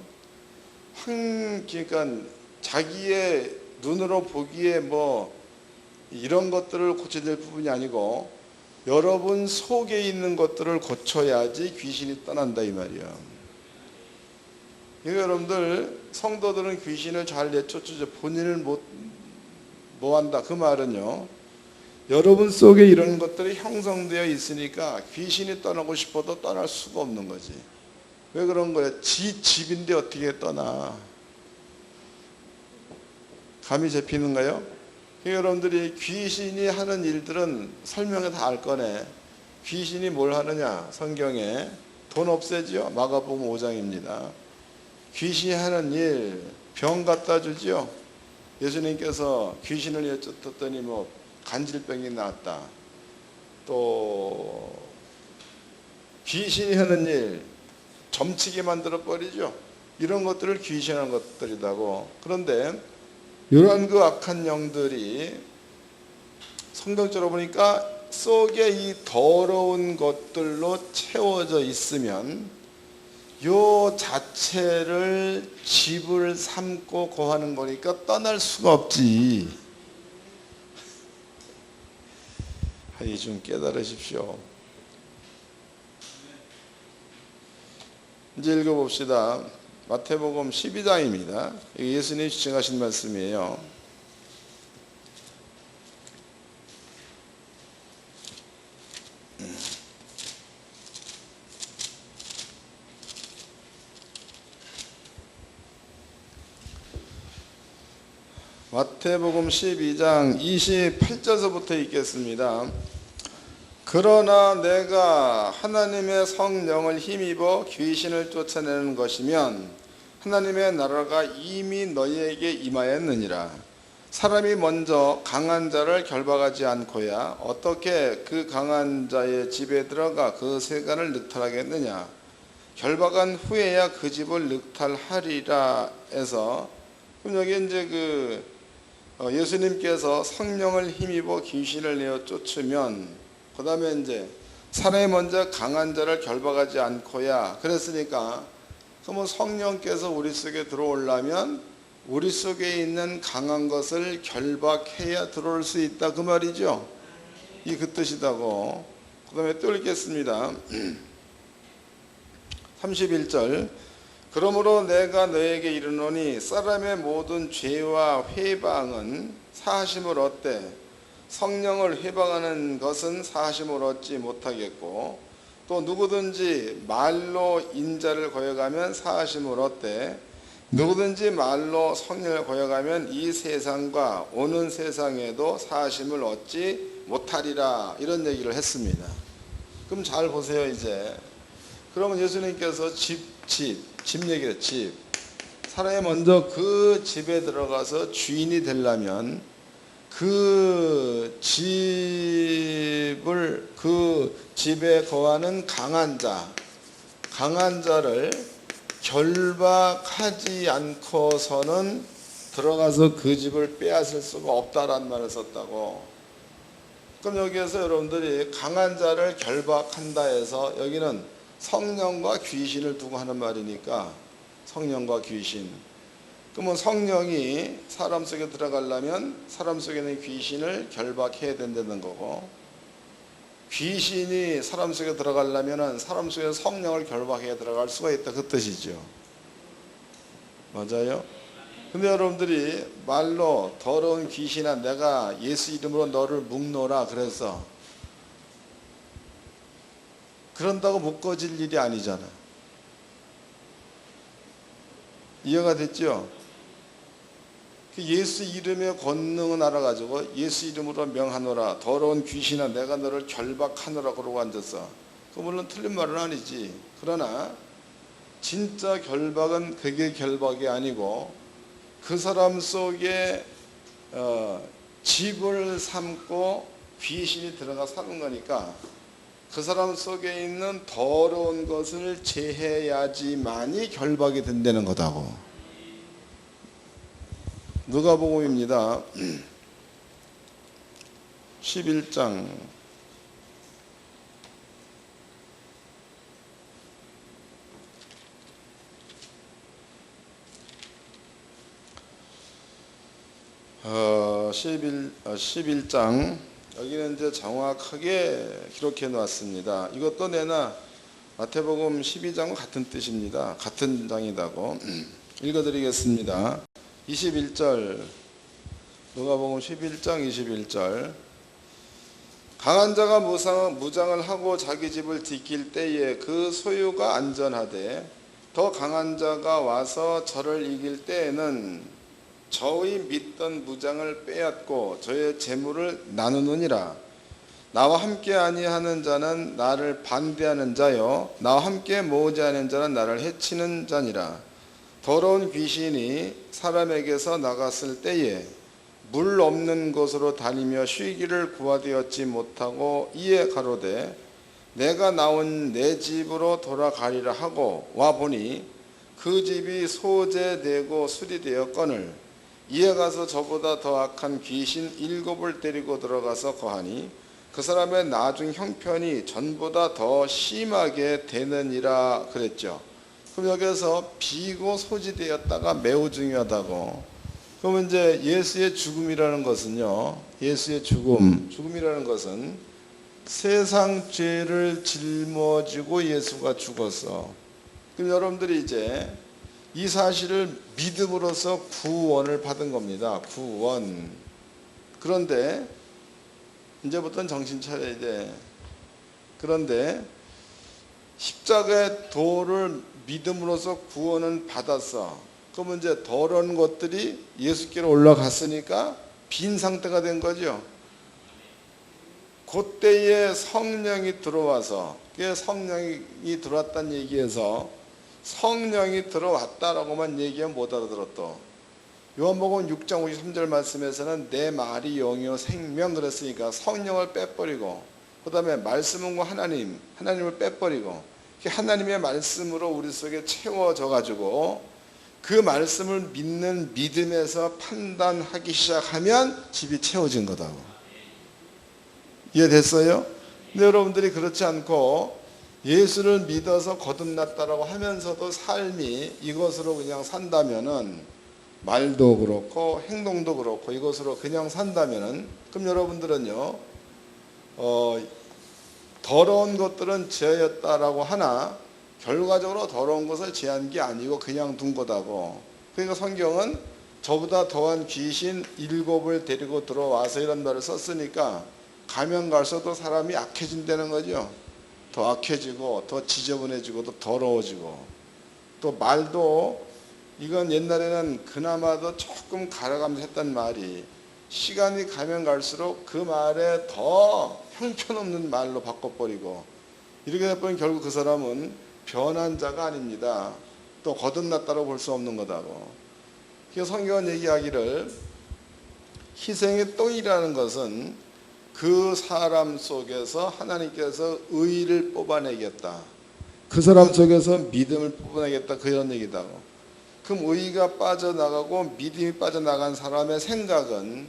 그러니까 자기의 눈으로 보기에 뭐 이런 것들을 고쳐야 될 부분이 아니고 여러분 속에 있는 것들을 고쳐야지 귀신이 떠난다 이 말이야. 그러니까 여러분들 성도들은 귀신을 잘 내쫓죠. 본인을 뭐 한다 그 말은요, 여러분 속에 이런 것들이 형성되어 있으니까 귀신이 떠나고 싶어도 떠날 수가 없는 거지. 왜 그런 거야? 지 집인데 어떻게 떠나? 감이 잡히는가요? 여러분들이 귀신이 하는 일들은 설명에 다 알 거네. 귀신이 뭘 하느냐? 성경에 돈 없애지요. 마가복음 5장입니다. 귀신이 하는 일, 병 갖다 주지요. 예수님께서 귀신을 여쭈었더니 뭐 간질병이 나왔다. 또 귀신이 하는 일, 점치게 만들어 버리죠. 이런 것들을 귀신하는 것들이라고. 그런데 이러한 그 악한 영들이 성경적으로 보니까 속에 이 더러운 것들로 채워져 있으면 요 자체를 집을 삼고 거하는 거니까 떠날 수가 없지. 이 좀 깨달으십시오. 이제 읽어봅시다. 마태복음 12장입니다. 예수님이 주장하신 말씀이에요. 마태복음 12장 28절서부터 읽겠습니다. 그러나 내가 하나님의 성령을 힘입어 귀신을 쫓아내는 것이면 하나님의 나라가 이미 너희에게 임하였느니라. 사람이 먼저 강한 자를 결박하지 않고야 어떻게 그 강한 자의 집에 들어가 그 세간을 늑탈하겠느냐. 결박한 후에야 그 집을 늑탈하리라 해서, 그럼 여기 이제 예수님께서 성령을 힘입어 귀신을 내어 쫓으면, 그 다음에 이제 사람이 먼저 강한 자를 결박하지 않고야 그랬으니까, 그러면 성령께서 우리 속에 들어오려면 우리 속에 있는 강한 것을 결박해야 들어올 수 있다, 그 말이죠. 이 그 뜻이다고. 그 다음에 또 읽겠습니다. 31절. 그러므로 내가 너에게 이르노니 사람의 모든 죄와 회방은 사하심을 얻되 성령을 회방하는 것은 사하심을 얻지 못하겠고, 또 누구든지 말로 인자를 거역하면 사하심을 얻되 누구든지 말로 성령을 거역하면 이 세상과 오는 세상에도 사하심을 얻지 못하리라, 이런 얘기를 했습니다. 그럼 잘 보세요. 이제 그러면 예수님께서 집 얘기를, 집, 사람이 먼저 그 집에 들어가서 주인이 되려면 그 집에 거하는 강한 자를 결박하지 않고서는 들어가서 그 집을 빼앗을 수가 없다라는 말을 썼다고. 그럼 여기에서 여러분들이 강한 자를 결박한다 해서 여기는 성령과 귀신을 두고 하는 말이니까, 성령과 귀신. 그러면 성령이 사람 속에 들어가려면 사람 속에 있는 귀신을 결박해야 된다는 거고, 귀신이 사람 속에 들어가려면 사람 속에 성령을 결박해야 들어갈 수가 있다, 그 뜻이죠. 맞아요? 근데 여러분들이 말로 더러운 귀신아 내가 예수 이름으로 너를 묶노라 그래서 그런다고 묶어질 일이 아니잖아. 이해가 됐죠? 예수 이름의 권능은 알아가지고 예수 이름으로 명하노라, 더러운 귀신아 내가 너를 결박하노라 그러고 앉았어. 그 물론 틀린 말은 아니지. 그러나 진짜 결박은 그게 결박이 아니고 그 사람 속에 집을 삼고 귀신이 들어가 사는 거니까 그 사람 속에 있는 더러운 것을 제해야지만이 결박이 된다는 거다고. 누가복음입니다. 11장 11장 여기는 이제 정확하게 기록해 놓았습니다. 이것도 내나 마태복음 12장과 같은 뜻입니다. 같은 장이라고. 읽어드리겠습니다. 21절, 누가복음 11장 21절. 강한 자가 무장을 하고 자기 집을 지킬 때에 그 소유가 안전하되 더 강한 자가 와서 저를 이길 때에는 저의 믿던 무장을 빼앗고 저의 재물을 나누느니라. 나와 함께 아니하는 자는 나를 반대하는 자요 나와 함께 모으지 않은 자는 나를 해치는 자니라. 더러운 귀신이 사람에게서 나갔을 때에 물 없는 곳으로 다니며 쉬기를 구하되었지 못하고 이에 가로되 내가 나온 내 집으로 돌아가리라 하고 와보니 그 집이 소재되고 수리되었거늘 이에 가서 저보다 더 악한 귀신 7을 데리고 들어가서 거하니 그 사람의 나중 형편이 전보다 더 심하게 되느니라 그랬죠. 그럼 여기서 비고 소지되었다가 매우 중요하다고. 그러면 이제 예수의 죽음이라는 것은요, 예수의 죽음이라는 것은 세상 죄를 짊어지고 예수가 죽었어. 그럼 여러분들이 이제 이 사실을 믿음으로써 구원을 받은 겁니다. 구원. 그런데 이제부터는 정신 차려야 돼. 그런데 십자가의 도를 믿음으로써 구원은 받았어. 그러면 이제 더러운 것들이 예수께로 올라갔으니까 빈 상태가 된 거죠. 그때에 성령이 들어와서, 그게 성령이 들어왔다는 얘기에서 성령이 들어왔다라고만 얘기하면 못 알아들었다. 요한복음 6장 53절 말씀에서는 내 말이 영이요 생명 그랬으니까 성령을 빼버리고, 그 다음에 말씀은 하나님을 빼버리고, 하나님의 말씀으로 우리 속에 채워져 가지고 그 말씀을 믿는 믿음에서 판단하기 시작하면 집이 채워진 거다고. 이해됐어요? 근데 여러분들이 그렇지 않고 예수를 믿어서 거듭났다라고 하면서도 삶이 이것으로 그냥 산다면은, 말도 그렇고 행동도 그렇고 이것으로 그냥 산다면은, 그럼 여러분들은요 더러운 것들은 죄였다라고 하나 결과적으로 더러운 것을 죄한 게 아니고 그냥 둔 거다고. 그러니까 성경은 저보다 더한 귀신 7을 데리고 들어와서 이런 말을 썼으니까 가면 갈수록 사람이 악해진다는 거죠. 더 악해지고 더 지저분해지고 더 더러워지고, 또 말도 이건 옛날에는 그나마도 조금 갈아가면서 했던 말이 시간이 가면 갈수록 그 말에 더 형편없는 말로 바꿔버리고, 이렇게 되면 결국 그 사람은 변한 자가 아닙니다. 또 거듭났다고 볼 수 없는 거다고. 그래서 성경은 얘기하기를 희생의 똥이라는 것은 그 사람 속에서 하나님께서 의를 뽑아내겠다, 그 사람 속에서 믿음을 뽑아내겠다, 그런 얘기다고. 그럼 의가 빠져나가고 믿음이 빠져나간 사람의 생각은,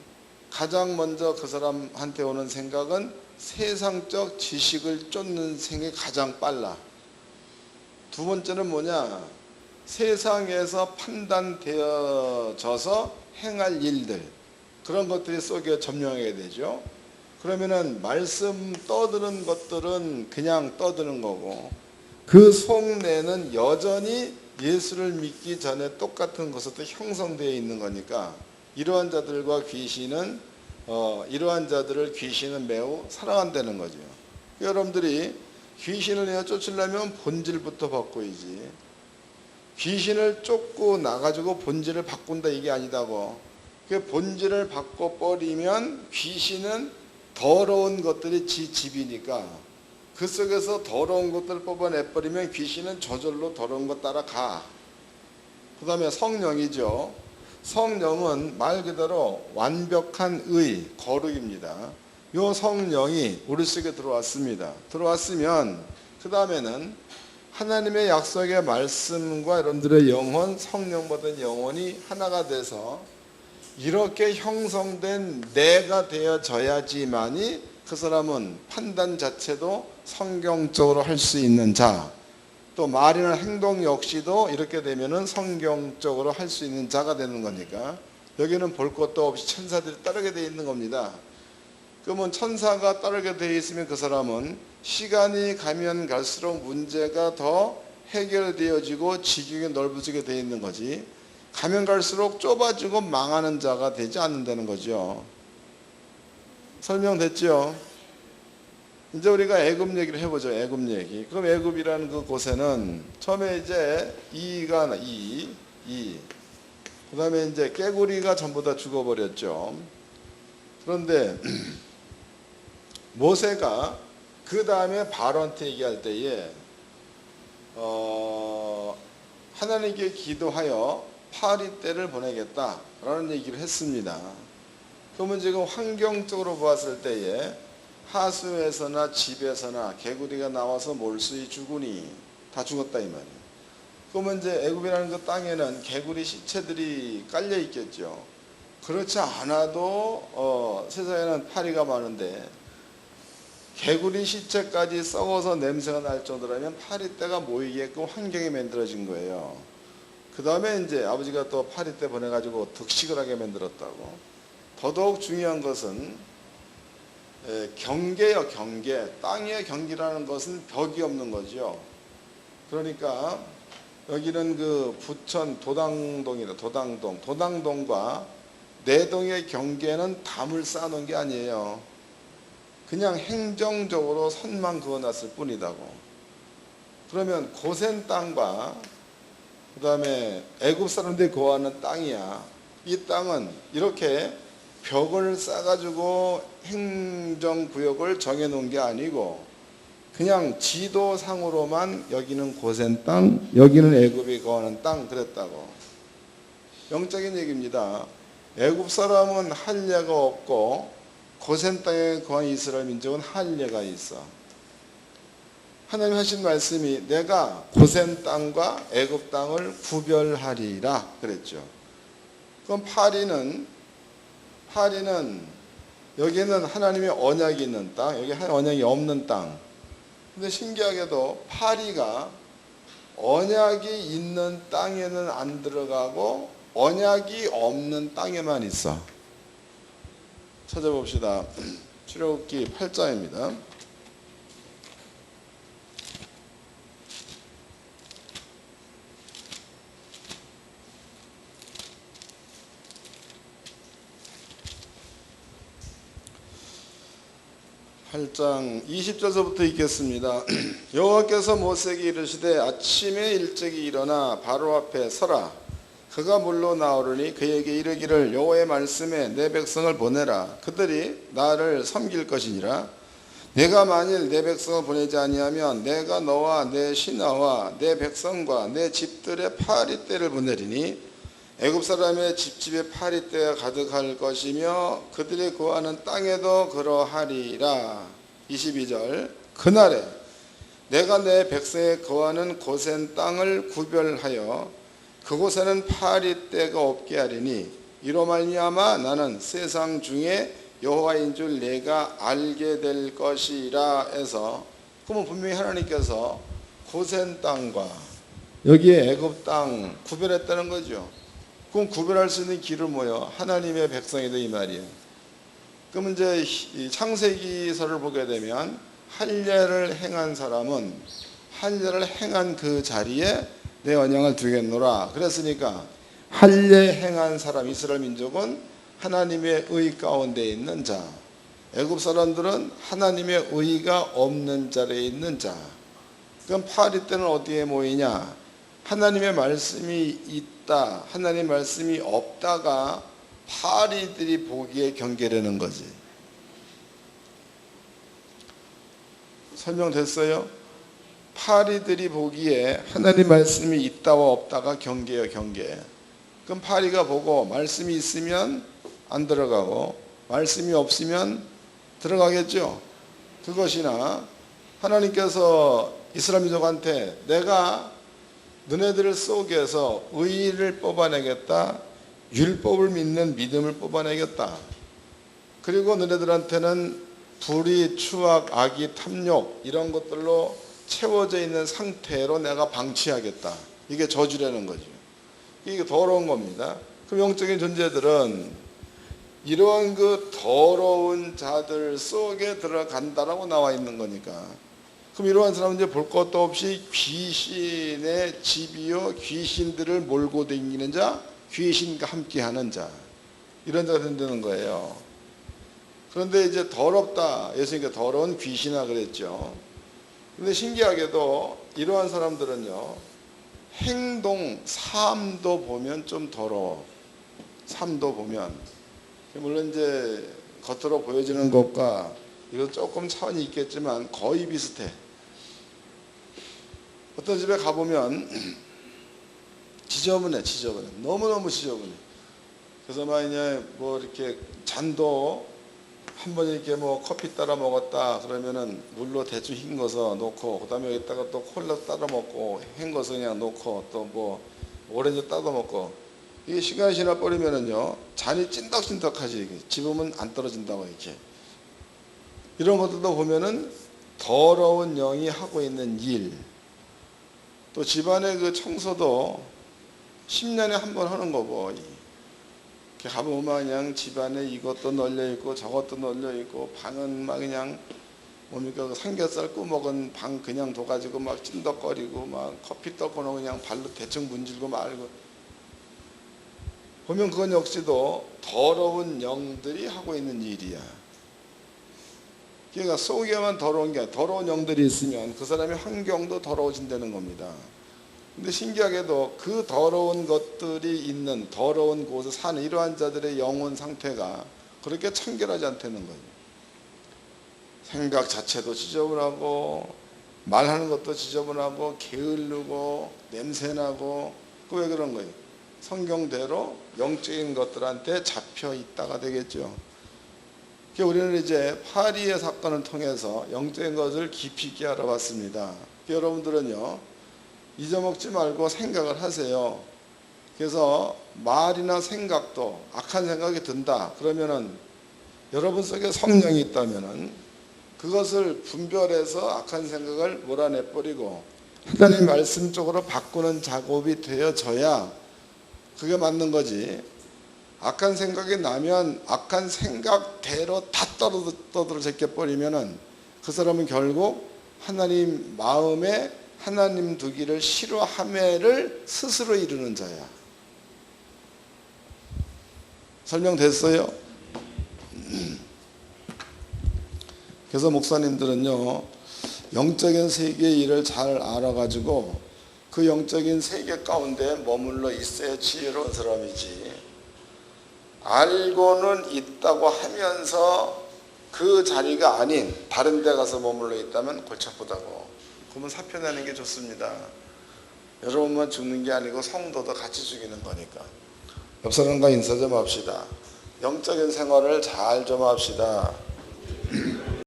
가장 먼저 그 사람한테 오는 생각은 세상적 지식을 쫓는 생각이 가장 빨라. 두 번째는 뭐냐? 세상에서 판단되어져서 행할 일들, 그런 것들이 속에 점령하게 되죠. 그러면은 말씀 떠드는 것들은 그냥 떠드는 거고, 그 속내는 여전히 예수를 믿기 전에 똑같은 것으로 형성되어 있는 거니까, 이러한 자들과 귀신은 이러한 자들을 귀신은 매우 사랑한다는 거죠. 여러분들이 귀신을 내어 쫓으려면 본질부터 바꿔야지. 귀신을 쫓고 나가지고 본질을 바꾼다 이게 아니다고. 그 본질을 바꿔버리면 귀신은 더러운 것들이 지 집이니까 그 속에서 더러운 것들을 뽑아내버리면 귀신은 저절로 더러운 것 따라가. 그 다음에 성령이죠. 성령은 말 그대로 완벽한 의, 거룩입니다. 요 성령이 우리 속에 들어왔습니다. 들어왔으면 그 다음에는 하나님의 약속의 말씀과 여러분들의 영혼, 성령 받은 영혼이 하나가 돼서 이렇게 형성된 내가 되어져야지만이 그 사람은 판단 자체도 성경적으로 할 수 있는 자, 또 말이나 행동 역시도 이렇게 되면은 성경적으로 할 수 있는 자가 되는 거니까, 여기는 볼 것도 없이 천사들이 따르게 되어 있는 겁니다. 그러면 천사가 따르게 되어 있으면 그 사람은 시간이 가면 갈수록 문제가 더 해결되어지고 지경이 넓어지게 되어 있는 거지, 가면 갈수록 좁아지고 망하는 자가 되지 않는다는 거죠. 설명됐죠? 이제 우리가 애굽 얘기를 해보죠. 애굽 얘기. 그럼 애굽이라는 그 곳에는 처음에 이제 그 다음에 이제 깨구리가 전부 다 죽어버렸죠. 그런데 모세가 그 다음에 바로한테 얘기할 때에 하나님께 기도하여 파리떼를 보내겠다라는 얘기를 했습니다. 그러면 지금 환경적으로 보았을 때에 하수에서나 집에서나 개구리가 나와서 몰수히 죽으니 다 죽었다 이 말이에요. 그러면 이제 애굽이라는 그 땅에는 개구리 시체들이 깔려 있겠죠. 그렇지 않아도 세상에는 파리가 많은데 개구리 시체까지 썩어서 냄새가 날 정도라면 파리떼가 모이게끔 환경이 만들어진 거예요. 그 다음에 이제 아버지가 또 파리떼 보내가지고 득식을 하게 만들었다고. 더더욱 중요한 것은 경계요, 경계. 땅의 경계라는 것은 벽이 없는 거죠. 그러니까 여기는 그 부천 도당동이다. 도당동과 내동의 경계는 담을 쌓아놓은 게 아니에요. 그냥 행정적으로 선만 그어놨을 뿐이다고. 그러면 고센 땅과 그 다음에 애굽 사람들이 거하는 땅이야. 이 땅은 이렇게 벽을 쌓아가지고 행정구역을 정해놓은 게 아니고 그냥 지도상으로만 여기는 고센 땅, 여기는 애굽이 거하는 땅 그랬다고. 영적인 얘기입니다. 애굽 사람은 할례가 없고 고센 땅에 거한 이스라엘 민족은 할례가 있어. 하나님 하신 말씀이 내가 고센 땅과 애굽 땅을 구별하리라 그랬죠. 그럼 파리는 여기는 하나님의 언약이 있는 땅, 여기 언약이 없는 땅. 근데 신기하게도 파리가 언약이 있는 땅에는 안 들어가고 언약이 없는 땅에만 있어. 찾아봅시다. 출애굽기 8장입니다. (8장) 20절서부터 읽겠습니다. 여호와께서 모세에게 이르시되 아침에 일찍이 일어나 바로 앞에 서라. 그가 물로 나오르니 그에게 이르기를 여호와의 말씀에 내 백성을 보내라. 그들이 나를 섬길 것이니라. 내가 만일 내 백성을 보내지 아니하면 내가 너와 내 신하와 내 백성과 내 집들의 파리떼를 보내리니 애굽 사람의 집집에 파리떼가 가득할 것이며 그들이 거하는 땅에도 그러하리라. 22절 그날에 내가 내 백성에 거하는 고센 땅을 구별하여 그곳에는 파리떼가 없게 하리니 이로 말미암아 나는 세상 중에 여호와인 줄 내가 알게 될 것이라 해서, 그러면 분명히 하나님께서 고센 땅과 여기에 애굽 땅 구별했다는 거죠. 그럼 구별할 수 있는 길은 뭐예요? 하나님의 백성이다 이 말이에요. 그럼 이제 창세기서를 보게 되면 할례를 행한 사람은 할례를 행한 그 자리에 내 언약을 두겠노라 그랬으니까, 할례 행한 사람 이스라엘 민족은 하나님의 의 가운데 있는 자, 애굽 사람들은 하나님의 의가 없는 자리에 있는 자. 그럼 파리떼는 어디에 모이냐? 하나님의 말씀이 있다, 하나님의 말씀이 없다가 파리들이 보기에 경계라는 거지. 설명됐어요? 파리들이 보기에 하나님 말씀이 있다와 없다가 경계예요, 경계. 그럼 파리가 보고 말씀이 있으면 안 들어가고 말씀이 없으면 들어가겠죠. 그것이나 하나님께서 이스라엘 민족한테 내가 너네들 속에서 의를 뽑아내겠다, 율법을 믿는 믿음을 뽑아내겠다, 그리고 너네들한테는 불의, 추악, 악의, 탐욕 이런 것들로 채워져 있는 상태로 내가 방치하겠다. 이게 저주라는 거죠. 이게 더러운 겁니다. 그럼 영적인 존재들은 이러한 그 더러운 자들 속에 들어간다라고 나와 있는 거니까, 그럼 이러한 사람은 이제 볼 것도 없이 귀신의 집이요 귀신들을 몰고 다니는 자, 귀신과 함께하는 자, 이런 자가 된다는 거예요. 그런데 이제 더럽다, 예수님께 더러운 귀신아 그랬죠. 그런데 신기하게도 이러한 사람들은요 행동, 삶도 보면 좀 더러워. 삶도 보면 물론 이제 겉으로 보여지는 것과 이거 조금 차원이 있겠지만 거의 비슷해. 어떤 집에 가보면 지저분해. 너무너무 지저분해. 그래서 만약에 뭐 이렇게 잔도 한 번 이렇게 뭐 커피 따라 먹었다 그러면은 물로 대충 헹궈서 놓고, 그 다음에 여기다가 또 콜라 따라 먹고 헹궈서 그냥 놓고, 또 뭐 오렌지 따다 먹고, 이게 시간이 지나 버리면은요 잔이 찐덕찐덕하지. 집으면 안 떨어진다고. 이렇게 이런 것들도 보면은 더러운 영이 하고 있는 일. 또 집안의 그 청소도 10년에 한 번 하는 거고, 이렇게 가보면 그냥 집안에 이것도 널려있고 저것도 널려있고, 방은 막 그냥 뭡니까, 삼겹살 구먹은 방 그냥 둬가지고 막 찐덕거리고, 막 커피 떡거놓고 그냥 발로 대충 문질고 말고, 보면 그건 역시도 더러운 영들이 하고 있는 일이야. 그러니까 속에만 더러운 게 아니라 더러운 영들이 있으면 그 사람의 환경도 더러워진다는 겁니다. 근데 신기하게도 그 더러운 것들이 있는 더러운 곳에 사는 이러한 자들의 영혼 상태가 그렇게 청결하지 않다는 거예요. 생각 자체도 지저분하고 말하는 것도 지저분하고 게을르고 냄새나고 그 왜 그런 거예요? 성경대로 영적인 것들한테 잡혀 있다가 되겠죠. 우리는 이제 파리의 사건을 통해서 영적인 것을 깊이 있게 알아봤습니다. 여러분들은요, 잊어먹지 말고 생각을 하세요. 그래서 말이나 생각도 악한 생각이 든다 그러면은 여러분 속에 성령이 있다면은 그것을 분별해서 악한 생각을 몰아내버리고 하나님 말씀 쪽으로 바꾸는 작업이 되어져야 그게 맞는 거지. 악한 생각이 나면 악한 생각대로 다 떠들어 제껴버리면은 그 사람은 결국 하나님 마음에 하나님 두기를 싫어함에를 스스로 이루는 자야. 설명됐어요? 그래서 목사님들은요, 영적인 세계의 일을 잘 알아가지고 그 영적인 세계 가운데 머물러 있어야 지혜로운 사람이지, 알고는 있다고 하면서 그 자리가 아닌 다른 데 가서 머물러 있다면 골치 아프다고. 그러면 사표 내는 게 좋습니다. 여러분만 죽는 게 아니고 성도도 같이 죽이는 거니까. 옆 사람과 인사 좀 합시다. 영적인 생활을 잘 좀 합시다.